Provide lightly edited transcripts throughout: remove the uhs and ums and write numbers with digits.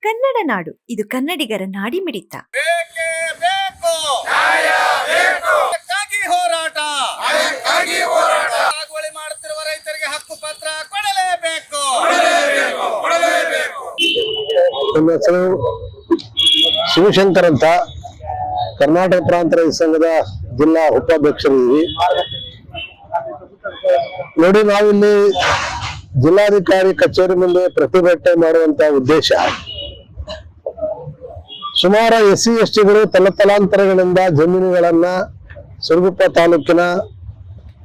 ಕನ್ನಡ ನಾಡು, ಇದು ಕನ್ನಡಿಗರ ನಾಡಿಮಿಡಿತ. ಬೇಕೇ ಬೇಕು, ಅದಕ್ಕಾಗಿ ಹೋರಾಟ. ಸಾಗುವಳಿ ಮಾಡುತ್ತಿರುವ ರೈತರಿಗೆ ಹಕ್ಕು ಪತ್ರ ಕೊಡಲೇಬೇಕು. ನನ್ನ ಹೆಸರು ಶಿವಶಂಕರ್ ಅಂತ, ಕರ್ನಾಟಕ ಪ್ರಾಂತ ರೈತ ಸಂಘದ ಜಿಲ್ಲಾ ಉಪಾಧ್ಯಕ್ಷರಿದ್ದೀವಿ. ನೋಡಿ, ನಾವಿಲ್ಲಿ ಜಿಲ್ಲಾಧಿಕಾರಿ ಕಚೇರಿ ಮುಂದೆ ಪ್ರತಿಭಟನೆ ಮಾಡುವಂತ ಉದ್ದೇಶ, ಸುಮಾರು SC STಗಳು ತಲತಲಾಂತರಗಳಿಂದ ಜಮೀನುಗಳನ್ನ ಸಿರುಗುಪ್ಪ ತಾಲೂಕಿನ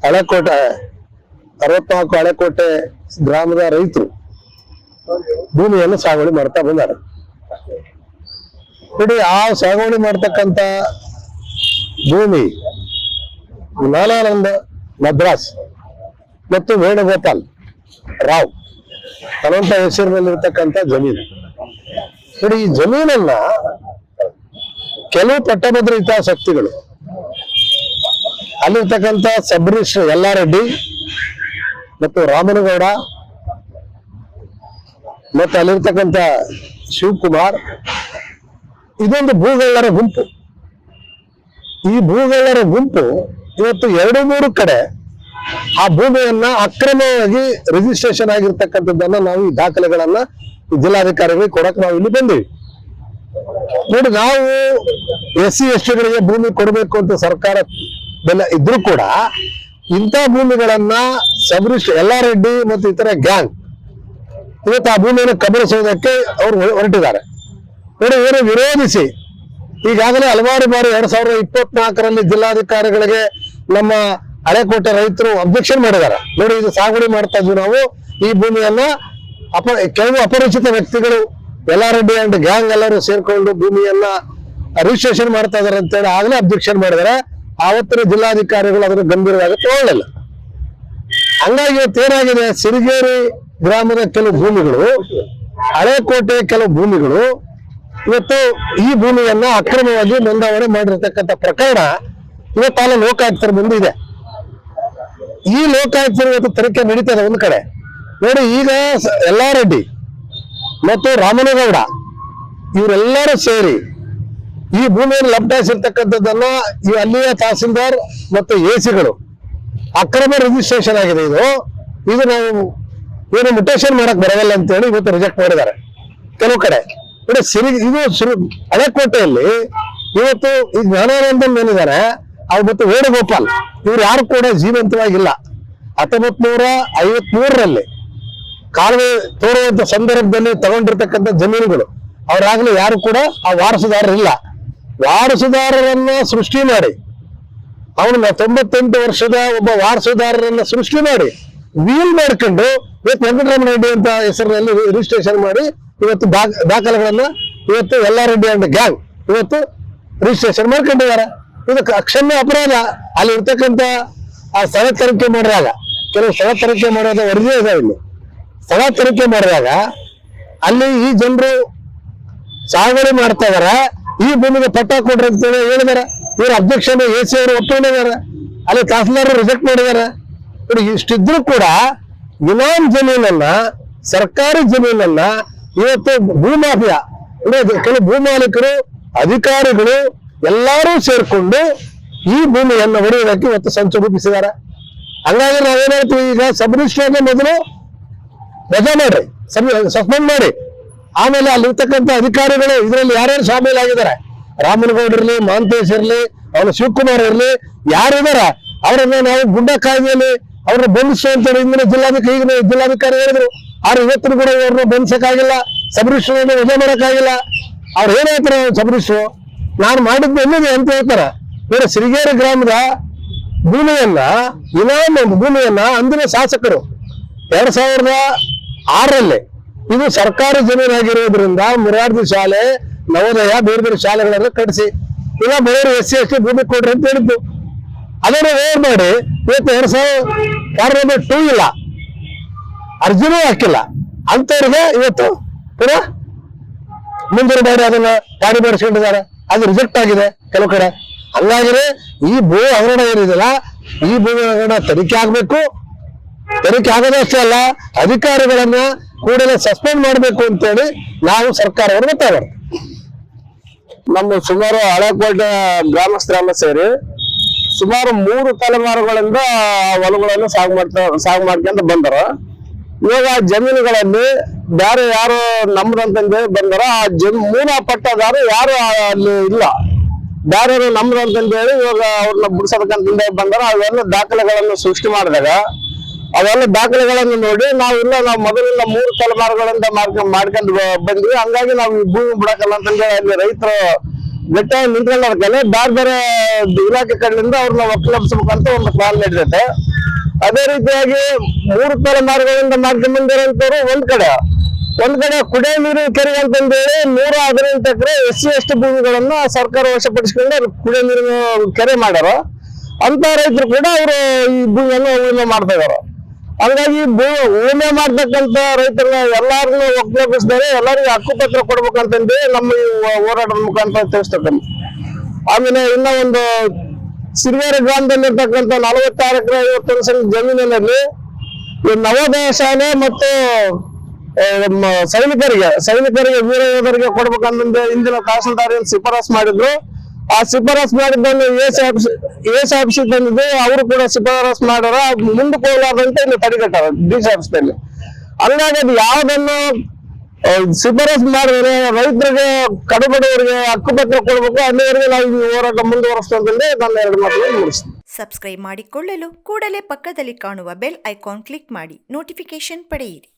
ಹಳೆಕೋಟೆ 64 ಹಳೆಕೋಟೆ ಗ್ರಾಮದ ರೈತರು ಭೂಮಿಯನ್ನು ಸಾಗುವಳಿ ಮಾಡ್ತಾ ಬಂದಾರೆ. ನೋಡಿ, ಆ ಸಾಗುವಳಿ ಮಾಡ್ತಕ್ಕಂಥ ಭೂಮಿ ನಾನಾನಂದ ಮದ್ರಾಸ್ ಮತ್ತು ವೇಣುಗೋಪಾಲ್ ರಾವ್ ಅನ್ನುವಂಥ ಹೆಸರಿನಲ್ಲಿರ್ತಕ್ಕಂಥ ಜಮೀನು. ನೋಡಿ, ಈ ಜಮೀನನ್ನ ಕೆಲವು ಪಟ್ಟಭದ್ರ ಹಿತಾಸಕ್ತಿಗಳು, ಅಲ್ಲಿರ್ತಕ್ಕಂಥ ಸಬ್ ರಿಜಿಸ್ಟ್ರಾರ್ ಯಲ್ಲಾರೆಡ್ಡಿ ಮತ್ತು ರಾಮನಗೌಡ ಮತ್ತು ಅಲ್ಲಿರ್ತಕ್ಕಂಥ ಶಿವಕುಮಾರ್, ಇದೊಂದು ಭೂಗಳ್ಳರ ಗುಂಪು. ಈ ಭೂಗಳ್ಳರ ಗುಂಪು ಇವತ್ತು 2-3 ಕಡೆ ಆ ಭೂಮಿಯನ್ನ ಅಕ್ರಮವಾಗಿ ರಿಜಿಸ್ಟ್ರೇಷನ್ ಆಗಿರ್ತಕ್ಕಂಥದ್ದನ್ನ ನಾವು ಈ ದಾಖಲೆಗಳನ್ನ ಜಿಲ್ಲಾಧಿಕಾರಿಗಳಿಗೆ ಕೊಡಕ್ಕೆ ನಾವು ಇಲ್ಲಿ ಬಂದಿವಿ. ನೋಡಿ, ನಾವು SC STಗಳಿಗೆ ಭೂಮಿ ಕೊಡಬೇಕು ಅಂತ ಸರ್ಕಾರ ಬೆಲೆ ಇದ್ರೂ ಕೂಡ ಇಂಥ ಭೂಮಿಗಳನ್ನ ಸಬ್ ರಿಜಿಸ್ಟ್ರಾರ್ ಯಲ್ಲಾರೆಡ್ಡಿ ಮತ್ತು ಇತರ ಗ್ಯಾಂಗ್ ಇವತ್ತು ಆ ಭೂಮಿಯನ್ನು ಕಬಳಿಸುವುದಕ್ಕೆ ಅವರು ಹೊರಟಿದ್ದಾರೆ. ನೋಡಿ, ಇವರು ವಿರೋಧಿಸಿ ಈಗಾಗಲೇ ಹಲವಾರು ಬಾರಿ 2024ರಲ್ಲಿ ಜಿಲ್ಲಾಧಿಕಾರಿಗಳಿಗೆ ನಮ್ಮ ಹಳೆಕೋಟೆ ರೈತರು ಅಬ್ಜೆಕ್ಷನ್ ಮಾಡಿದ್ದಾರೆ. ನೋಡಿ, ಇದು ಸಾಗುವಳಿ ಮಾಡ್ತಾ ಇದ್ವಿ ನಾವು, ಈ ಭೂಮಿಯನ್ನ ಕೆಲವು ಅಪರಿಚಿತ ವ್ಯಕ್ತಿಗಳು ಯಲ್ಲಾರೆಡ್ಡಿ ಅಂಡ್ ಗ್ಯಾಂಗ್ ಎಲ್ಲರೂ ಸೇರ್ಕೊಂಡು ಭೂಮಿಯನ್ನ ರಿಜಿಸ್ಟ್ರೇಷನ್ ಮಾಡ್ತಾ ಇದಾರೆ ಅಂತೇಳಿ ಆಗ್ಲೇ ಅಬ್ಜೆಕ್ಷನ್ ಮಾಡಿದ್ದಾರೆ. ಆವತ್ತಿನ ಜಿಲ್ಲಾಧಿಕಾರಿಗಳು ಅದನ್ನು ಗಂಭೀರವಾಗಿ ತಗೊಳ್ಳಿಲ್ಲ. ಹಂಗಾಗಿ ಇವತ್ತೇನಾಗಿದೆ, ಸಿರಿಗೇರಿ ಗ್ರಾಮದ ಕೆಲವು ಭೂಮಿಗಳು, ಹಳೆಕೋಟೆ ಕೆಲವು ಭೂಮಿಗಳು ಇವತ್ತು ಈ ಭೂಮಿಯನ್ನ ಅಕ್ರಮವಾಗಿ ನೋಂದಾವಣೆ ಮಾಡಿರ್ತಕ್ಕಂಥ ಪ್ರಕರಣ ಇವತ್ತು ಲೋಕಾಯುಕ್ತರ ಮುಂದೆ ಇದೆ. ಈ ಲೋಕಾಯುಕ್ತರು ಇವತ್ತು ತನಿಖೆ ನಡೀತದೆ ಒಂದು ಕಡೆ. ನೋಡಿ, ಈಗ ಯಲ್ಲಾರೆಡ್ಡಿ ಮತ್ತು ರಾಮನಗೌಡ ಇವರೆಲ್ಲರೂ ಸೇರಿ ಈ ಭೂಮಿಯನ್ನು ಲಪಟಾಯಿಸಿರ್ತಕ್ಕಂಥದ್ದನ್ನ ಈ ಅಲ್ಲಿಯ ತಹಸೀಲ್ದಾರ್ ಮತ್ತು ACಗಳು ಅಕ್ರಮ ರಿಜಿಸ್ಟ್ರೇಷನ್ ಆಗಿದೆ, ಇದು ನಾವು ಏನು ಮುಟೇಷನ್ ಮಾಡಕ್ ಬರಲ್ಲ ಅಂತೇಳಿ ಇವತ್ತು ರಿಜೆಕ್ಟ್ ಮಾಡಿದ್ದಾರೆ ಕೆಲವು ಕಡೆ. ನೋಡಿ, ಹಳೆಕೋಟೆಯಲ್ಲಿ ಇವತ್ತು ಈ ಜ್ಞಾನಾನಂದನ್ ಏನಿದ್ದಾರೆ ಅವ್ರು ಮತ್ತು ವೇಣುಗೋಪಾಲ್ ಇವ್ರು ಯಾರು ಕೂಡ ಜೀವಂತವಾಗಿಲ್ಲ. 1953ರಲ್ಲಿ ಕಾಲುವೆ ತೋರುವಂತ ಸಂದರ್ಭದಲ್ಲಿ ತಗೊಂಡಿರ್ತಕ್ಕಂಥ ಜಮೀನುಗಳು, ಅವರಾಗ್ಲೂ ಯಾರು ಕೂಡ ಆ ವಾರಸುದಾರರಿಲ್ಲ. ವಾರಸುದಾರರನ್ನ ಸೃಷ್ಟಿ ಮಾಡಿ, ಅವನ 98 ವರ್ಷದ ಒಬ್ಬ ವಾರಸುದಾರರನ್ನ ಸೃಷ್ಟಿ ಮಾಡಿ ವೀಲ್ ಮಾಡ್ಕೊಂಡು ಇವತ್ತು ವೆಂಕಟರಮಣ ರೆಡ್ಡಿ ಅಂತ ಹೆಸರಿನಲ್ಲಿ ರಿಜಿಸ್ಟ್ರೇಷನ್ ಮಾಡಿ ಇವತ್ತು ದಾಖಲೆಗಳನ್ನ ಇವತ್ತು ಯಲ್ಲಾರೆಡ್ಡಿ ಅಂಡ್ ಗ್ಯಾಂಗ್ ಇವತ್ತು ರಿಜಿಸ್ಟ್ರೇಷನ್ ಮಾಡ್ಕೊಂಡಿದ್ದಾರೆ. ಇದು ಅಕ್ಷಮ್ಯ ಅಪರಾಧ. ಅಲ್ಲಿ ಇರ್ತಕ್ಕಂಥ ಆ ಸ್ಥಳ ತನಿಖೆ ಮಾಡಿದಾಗ, ಕೆಲವು ಸ್ಥಳ ತನಿಖೆ ಮಾಡೋದ ವರದಿ ಇದೆ, ಇಲ್ಲಿ ಸ್ಥಳ ತನಿಖೆ ಮಾಡಿದಾಗ ಅಲ್ಲಿ ಈ ಜನರು ಸಾಗುವಳಿ ಮಾಡ್ತಾ ಇದಾರೆ, ಈ ಭೂಮಿಗೆ ಪಟ್ಟ ಕೊಡ್ರಿ ಅಂತ ಹೇಳಿದಾರೆ. ಇವ್ರ ಅಬ್ಜೆಕ್ಷನ್ AC ಅವರು ಒಪ್ಕೊಂಡಿದ್ದಾರೆ, ಅಲ್ಲಿ ತಹಸೀಲ್ದಾರ್ ರಿಜೆಕ್ಟ್ ಮಾಡಿದ್ದಾರೆ. ನೋಡಿ, ಇಷ್ಟಿದ್ರು ಕೂಡ ಇನಾಮ್ ಜಮೀನನ್ನ, ಸರ್ಕಾರಿ ಜಮೀನನ್ನ ಇವತ್ತು ಭೂಮಾಫಿಯಾ, ಕೆಲವು ಭೂಮಾಲೀಕರು, ಅಧಿಕಾರಿಗಳು ಎಲ್ಲರೂ ಸೇರ್ಕೊಂಡು ಈ ಭೂಮಿಯನ್ನು ಹೊಡೆಯುವುದಕ್ಕೆ ಇವತ್ತು ಸಂಚು ರೂಪಿಸಿದ್ದಾರೆ. ಹಂಗಾಗಿ ನಾವೇನ್ ಹೇಳ್ತೀವಿ, ಈಗ ಸಬ್ ರಿಜಿಸ್ಟ್ರಾರ್ನ ಮೊದಲು ರಜಾ ಮಾಡ್ರಿ, ಸಸ್ಪೆಂಡ್ ಮಾಡಿ, ಆಮೇಲೆ ಅಲ್ಲಿರ್ತಕ್ಕಂಥ ಅಧಿಕಾರಿಗಳು ಇದರಲ್ಲಿ ಯಾರ್ಯಾರು ಶಾಮೀಲಾಗಿದ್ದಾರೆ, ರಾಮನಗೌಡ ಇರ್ಲಿ, ಮಹಾಂತೇಶ್ ಇರ್ಲಿ, ಅವನು ಶಿವಕುಮಾರ್ ಇರ್ಲಿ, ಯಾರಿದಾರ ಅವರನ್ನ ನಾವು ಗುಡ್ಡ ಕಾಯ್ದೆಯಲ್ಲಿ ಅವ್ರನ್ನ ಬಂಧಿಸು ಅಂತೇಳಿ ಈಗಿನ ಜಿಲ್ಲಾಧಿಕಾರಿ ಹೇಳಿದ್ರು. ಆದ್ರೆ ಇವತ್ತಿನ ಕೂಡ ಅವ್ರನ್ನ ಬಂಧಿಸಕ್ಕಾಗಿಲ್ಲ, ಸಬ್ ರಿಜಿಸ್ಟ್ರಾರ್ನ ವಜಾ ಮಾಡಕ್ಕಾಗಿಲ್ಲ. ಅವ್ರು ಏನ್ ಹೇಳ್ತಾರೆ, ಸಬ್ ರಿಜಿಸ್ಟ್ರು ನಾನು ಮಾಡಿದ್ದು ಎಲ್ಲಿದೆ ಅಂತ ಹೇಳ್ತಾರೆ. ಇವರು ಸಿರಿಗೇರಿ ಗ್ರಾಮದ ಭೂಮಿಯನ್ನ, ಇನಾಮ್ ಭೂಮಿಯನ್ನ ಅಂದಿನ ಶಾಸಕರು 2006ರಲ್ಲಿ ಇದು ಸರ್ಕಾರಿ ಜಮೀನಾಗಿರೋದ್ರಿಂದ ಮುರಾರ್ಜಿ ಶಾಲೆ, ನವೋದಯ, ಬೇರೆ ಬೇರೆ ಶಾಲೆಗಳನ್ನು ಕಟ್ಟಿಸಿ ಇಲ್ಲ ಬೇರೆ SC ST ಭೂಮಿ ಕೊಡ್ರಿ ಅಂತ ಹೇಳಿದ್ದು. ಅದನ್ನು ವೇರ್ ಮಾಡಿ ಇವತ್ತು 2002 ಇಲ್ಲ, ಅರ್ಜಿನೂ ಹಾಕಿಲ್ಲ ಅಂತವ್ರಿಗೆ ಇವತ್ತು ಪುನಃ ಮುಂದಿನ ಬಾರಿ ಅದನ್ನ ಗಾಡಿ ಮಾಡಿಸ್ಕೊಂಡಿದ್ದಾರೆ. ಅದು ರಿಜೆಕ್ಟ್ ಆಗಿದೆ ಕೆಲವು ಕಡೆ. ಹಂಗಾಗಿದ್ರೆ ಈ ಭೂ ಹಗರಣ ಏನಿದೆಯಲ್ಲ, ಈ ಭೂ ಹಗರಣ ತನಿಖೆ ಆಗ್ಬೇಕು. ತನಿಖೆ ಆಗೋದಷ್ಟೇ ಅಲ್ಲ, ಅಧಿಕಾರಿಗಳನ್ನ ಕೂಡಲೇ ಸಸ್ಪೆಂಡ್ ಮಾಡಬೇಕು ಅಂತೇಳಿ ನಾವು ಸರ್ಕಾರವನ್ನು ಒತ್ತಾಯ ನಮ್ಮ ಸುಮಾರು ಹಳೆಕೋಟೆ ಗ್ರಾಮಸ್ಥರೆಲ್ಲ ಸೇರಿ ಸುಮಾರು 3 ತಲೆಮಾರುಗಳಿಂದ ಹೊಲಗಳನ್ನು ಸಾగు ಮಾಡ್ಕೊಂತ ಬಂದಾರ. ಇವಾಗ ಆ ಜಮೀನುಗಳಲ್ಲಿ ಬೇರೆ ಯಾರು ನಮ್ದಂತಂದೇ ಬಂದಾರ, ಆ ಮೂಲ ಪಟ್ಟದಾರು ಯಾರು ಅಲ್ಲಿ ಇಲ್ಲ, ಬೇರೆ ನಮ್ದಂತಂದೇಳಿ ಇವಾಗ ಅವ್ರನ್ನ ಬಿಡಿಸೋದಕ್ಕಂತಂದೇ ಬಂದಾರ. ಅವೆಲ್ಲ ದಾಖಲೆಗಳನ್ನು ಸೃಷ್ಟಿ ಮಾಡಿದಾಗ ಅವೆಲ್ಲ ದಾಖಲೆಗಳನ್ನು ನೋಡಿ ನಾವು ಮೊದಲಿಂದ 3 ತಲೆಮಾರುಗಳಿಂದ ಮಾಡ್ಕೊಂಡು ಬಂದ್ವಿ. ಹಂಗಾಗಿ ನಾವು ಈ ಭೂಮಿ ಬಿಡಕಲ್ಲ ಅಂತಂದೇಳಿ ಅಲ್ಲಿ ರೈತರು ಗಟ್ಟಿಯಾಗಿ ನಿಂತ್ಕೊಂಡಾರ್ಕಲೆ ಬೇರೆ ಬೇರೆ ಇಲಾಖೆ ಕಡೆಯಿಂದ ಅವ್ರನ್ನ ಒಕ್ಕಲೆಬ್ಸ್ಬೇಕಂತ ಒಂದು ಪ್ಲಾನ್ ನಡೆದೈತೆ. ಅದೇ ರೀತಿಯಾಗಿ 3 ತಲೆಮಾರುಗಳಿಂದ ಮಾಡ್ಕೊಂಡು ಬಂದಿರೋಂಥವ್ರು ಒಂದ್ ಕಡೆ ಕುಡಿಯ ನೀರಿನ ಕೆರೆ ಅಂತಂದೇಳಿ 118 ಎಕರೆ SC/ST ಭೂಮಿಗಳನ್ನ ಸರ್ಕಾರ ವಶಪಡಿಸಿಕೊಂಡು ಕುಡಿಯ ನೀರಿನ ಕೆರೆ ಮಾಡ್ಯಾರ. ಅಂತ ರೈತರು ಕೂಡ ಅವರು ಈ ಭೂಮಿಯನ್ನು ಉಳುಮೆ ಮಾಡ್ತಾ ಇದಾರೆ. ಹಾಗಾಗಿ ಉಳುಮೆ ಮಾಡ್ತಕ್ಕಂತ ರೈತರನ್ನ ಎಲ್ಲಾರನ್ನ ಒಕ್ಕಲೆಬ್ಬಿಸಿದರೆ ಎಲ್ಲರಿಗೂ ಹಕ್ಕುಪತ್ರ ಕೊಡ್ಬೇಕಂತಂದು ನಮ್ಮ ಈ ಹೋರಾಟದ ಮುಖಾಂತರ ತಿಳಿಸ್ತಕ್ಕಂಥ. ಆಮೇಲೆ ಇನ್ನ ಒಂದು ಸಿರಿಗೆರೆ ಗ್ರಾಮದಲ್ಲಿ ಇರ್ತಕ್ಕಂಥ 46 ಎಕರೆ 51 ಸೆಂಟ್ ಜಮೀನಿನಲ್ಲಿ ನವೋದಯ ಶಾಲೆ ಮತ್ತು ಸೈನಿಕರಿಗೆ ವೀರ ಯೋಧರಿಗೆ ಕೊಡ್ಬೇಕಂತಂದು ಇಂದಿನ ತಹಸೀಲ್ದಾರ್ ಶಿಫಾರಸ್ ಮಾಡಿದ್ರು. ಆ ಶಿಫಾರಸ್ ಮಾಡಿದ್ದನ್ನು ಎಸ್ ಆಫೀಸ್ ತಂದಿದ್ದು ಅವರು ಕೂಡ ಶಿಫಾರಸ್ ಮಾಡ್ಯಾರ. ಮುಂದಕ್ಕೆ ಹೋಗ್ಲಾರ್ದಂತೆ ಇಲ್ಲಿ ತಡೆಗಟ್ಟಾರ DC ಆಫೀಸ್ನಲ್ಲಿ. ಹಂಗಾಗಿ ಅದು ಯಾವ್ದನ್ನು ಶಿಫಾರಸ್ ಮಾಡಿದ್ರೆ ರೈತರಿಗೆ ಕಡುಬಡವರಿಗೆ ಹಕ್ಕುಪತ್ರ ಕೊಡ್ಬೇಕು, ಅಲ್ಲಿವರೆಗೆ ನಾವು ಈ ಹೋರಾಟ ಮುಂದುವರಿಸ್ತಂತಂದ್ರೆ ನನ್ನ 2 ಮಾತುಗಳನ್ನು ಮುಗಿಸ್ತೀನಿ. ಸಬ್ಸ್ಕ್ರೈಬ್ ಮಾಡಿಕೊಳ್ಳಲು ಕೂಡಲೇ ಪಕ್ಕದಲ್ಲಿ ಕಾಣುವ ಬೆಲ್ ಐಕಾನ್ ಕ್ಲಿಕ್ ಮಾಡಿ ನೋಟಿಫಿಕೇಶನ್ ಪಡೆಯಿರಿ.